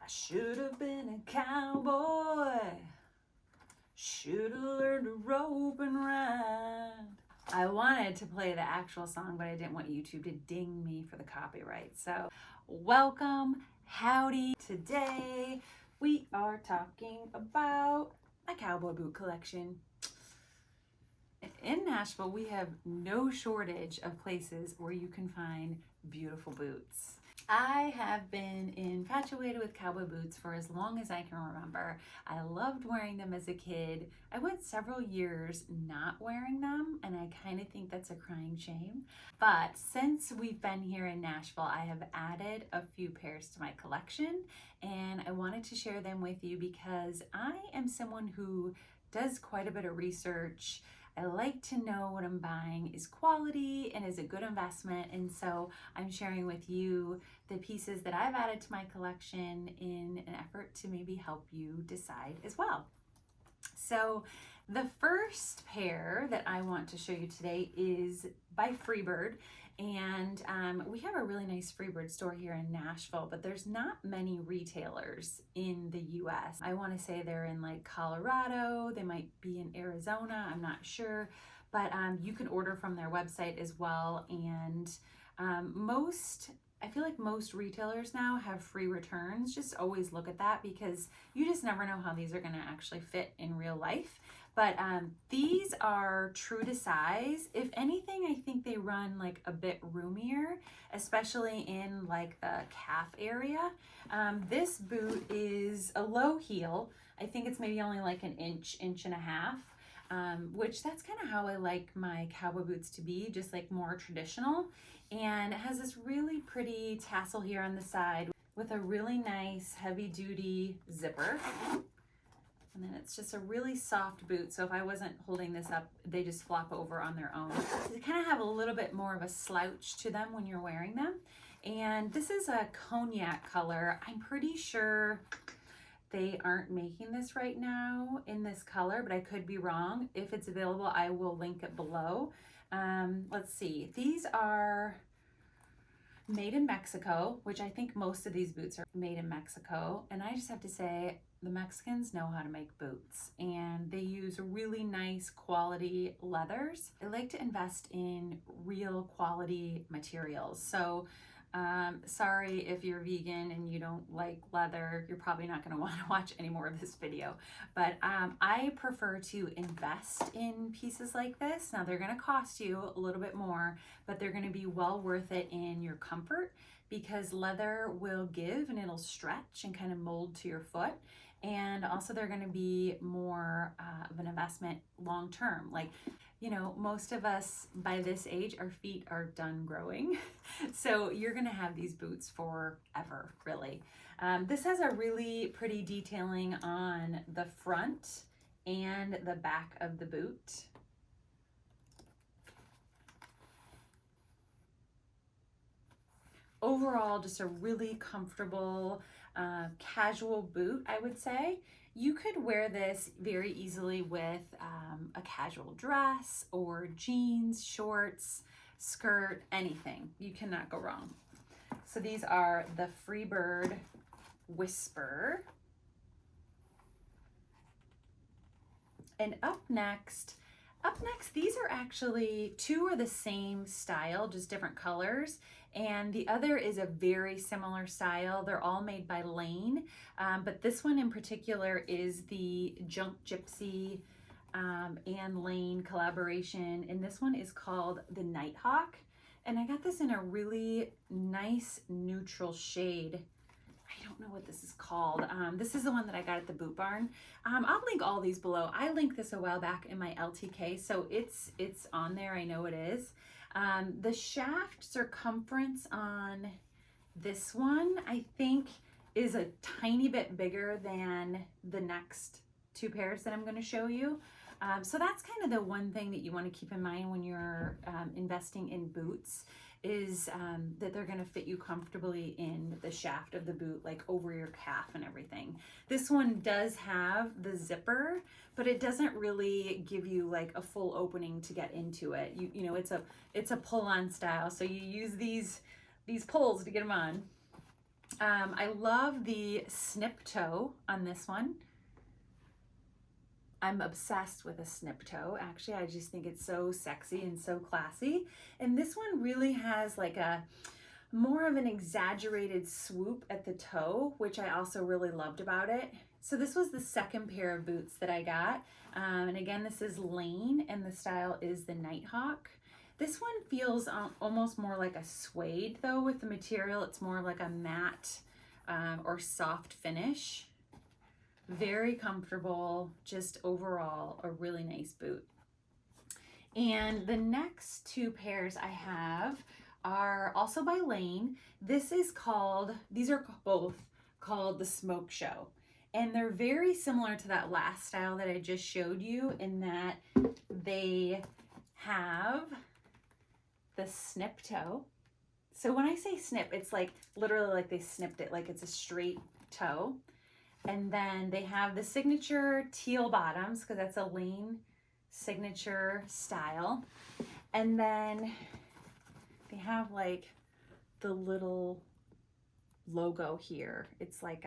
I should have been a cowboy. Should have learned to rope and ride. I wanted to play the actual song, but I didn't want YouTube to ding me for the copyright. So, welcome, howdy. Today, we are talking about my cowboy boot collection. In Nashville, we have no shortage of places where you can find beautiful boots. I have been infatuated with cowboy boots for as long as I can remember. I loved wearing them as a kid. I went several years not wearing them, and I kind of think that's a crying shame. But since we've been here in Nashville, I have added a few pairs to my collection, and I wanted to share them with you because I am someone who does quite a bit of research. I like to know what I'm buying is quality and is a good investment, and so I'm sharing with you the pieces that I've added to my collection in an effort to maybe help you decide as well. So the first pair that I want to show you today is by Freebird, and we have a really nice Freebird store here in Nashville, but there's not many retailers in the US. I want to say they're in like Colorado, they might be in Arizona, I'm not sure, but you can order from their website as well. And I feel like most retailers now have free returns. Just always look at that because you just never know how these are going to actually fit in real life. But these are true to size. If anything, I think they run like a bit roomier, especially in like the calf area. This boot is a low heel. I think it's maybe only like an inch and a half, which that's kind of how I like my cowboy boots to be, just like more traditional. And it has this really pretty tassel here on the side with a really nice heavy duty zipper. And then it's just a really soft boot. So if I wasn't holding this up, they just flop over on their own. They kind of have a little bit more of a slouch to them when you're wearing them. And this is a cognac color. I'm pretty sure they aren't making this right now in this color, but I could be wrong. If it's available, I will link it below. Let's see. These are made in Mexico, which I think most of these boots are made in Mexico. And I just have to say, the Mexicans know how to make boots, and they use really nice quality leathers. I like to invest in real quality materials. So sorry if you're vegan and you don't like leather, you're probably not going to want to watch any more of this video. But I prefer to invest in pieces like this. Now they're going to cost you a little bit more, but they're going to be well worth it in your comfort because leather will give and it'll stretch and kind of mold to your foot. And also they're going to be more of an investment long term. Like, you know, most of us by this age, our feet are done growing. So you're going to have these boots forever, really. This has a really pretty detailing on the front and the back of the boot. Overall, just a really comfortable, casual boot, I would say. You could wear this very easily with a casual dress or jeans, shorts, skirt, anything. You cannot go wrong. So these are the Freebird Whisper. And up next, these are actually two are the same style, just different colors. And the other is a very similar style. They're all made by Lane, but this one in particular is the Junk Gypsy and Lane collaboration. And this one is called the Nighthawk. And I got this in a really nice neutral shade. I don't know what this is called. This is the one that I got at the Boot Barn. I'll link all these below. I linked this a while back in my LTK, so it's on there. I know it is. The shaft circumference on this one, I think, is a tiny bit bigger than the next two pairs that I'm going to show you. So that's kind of the one thing that you want to keep in mind when you're investing in boots is that they're going to fit you comfortably in the shaft of the boot, like over your calf and everything. This one does have the zipper, but it doesn't really give you like a full opening to get into it. You know, it's a pull-on style, so you use these pulls to get them on. I love the snip toe on this one. I'm obsessed with a snip toe. Actually, I just think it's so sexy and so classy. And this one really has like a more of an exaggerated swoop at the toe, which I also really loved about it. So this was the second pair of boots that I got. And again, this is Lane and the style is the Nighthawk. This one feels almost more like a suede though with the material. It's more like a matte or soft finish. Very comfortable, just overall a really nice boot. And the next two pairs I have are also by Lane. These are both called the Smoke Show. And they're very similar to that last style that I just showed you in that they have the snip toe. So when I say snip, it's like literally like they snipped it, like it's a straight toe. And then they have the signature teal bottoms because that's a Lane signature style. And then they have like the little logo here. It's like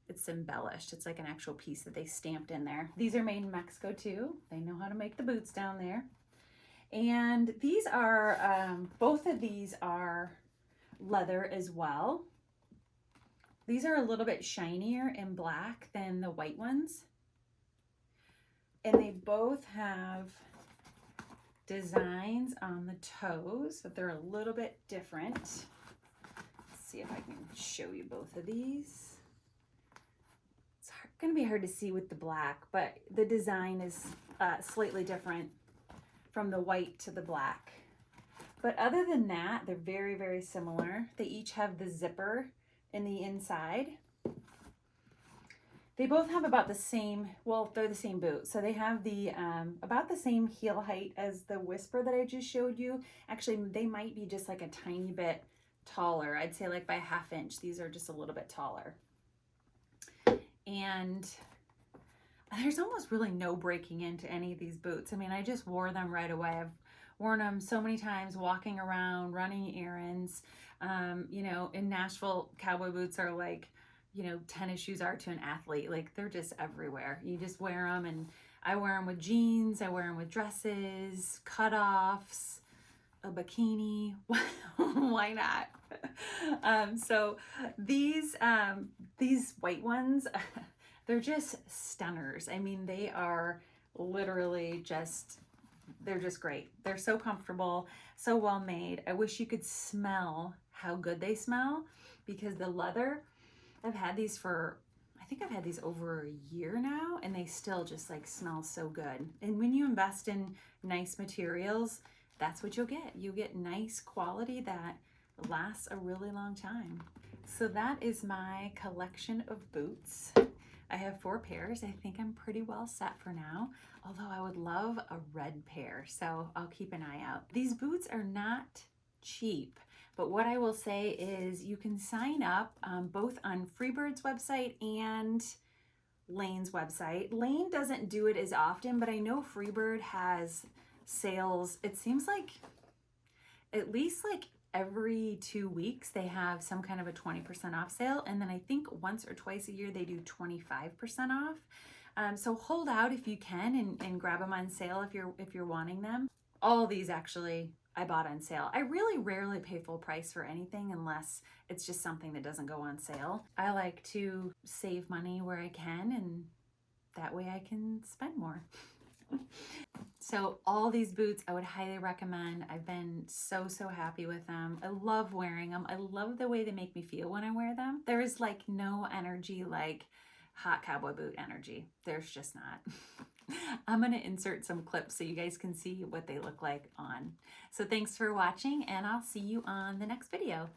it's embellished. It's like an actual piece that they stamped in there. These are made in Mexico too. They know how to make the boots down there. And these are, both of these are leather as well. These are a little bit shinier in black than the white ones. And they both have designs on the toes, but they're a little bit different. Let's see if I can show you both of these. It's going to be hard to see with the black, but the design is slightly different from the white to the black. But other than that, they're very, very similar. They each have the zipper in the inside. They both have about the same, well, they're the same boot. So they have the about the same heel height as the Whisper that I just showed you. Actually, they might be just like a tiny bit taller. I'd say like by 1/2 inch. These are just a little bit taller. And there's almost really no breaking into any of these boots. I mean, I just wore them right away. I've worn them so many times walking around, running errands. You know, in Nashville, cowboy boots are like, you know, tennis shoes are to an athlete. Like they're just everywhere. You just wear them, and I wear them with jeans. I wear them with dresses, cutoffs, a bikini. Why not? So these white ones, they're just stunners. I mean, they are literally just, they're just great. They're so comfortable, so well made. I wish you could smell how good they smell, because the leather, I've had these for, I think I've had these over a year now, and they still just like smell so good. And when you invest in nice materials, that's what you'll get. You get nice quality that lasts a really long time. So that is my collection of boots. I have 4 pairs. I think I'm pretty well set for now, although I would love a red pair, so I'll keep an eye out. These boots are not cheap, but what I will say is you can sign up both on Freebird's website and Lane's website. Lane doesn't do it as often, but I know Freebird has sales. It seems like at least like every 2 weeks they have some kind of a 20% off sale, and then I think once or twice a year they do 25% off. So hold out if you can and grab them on sale if you're wanting them. All these actually I bought on sale. I really rarely pay full price for anything unless it's just something that doesn't go on sale. I like to save money where I can, and that way I can spend more. So all these boots I would highly recommend. I've been so happy with them. I love wearing them. I love the way they make me feel when I wear them. There is like no energy like hot cowboy boot energy. There's just not. I'm going to insert some clips so you guys can see what they look like on. So thanks for watching, and I'll see you on the next video.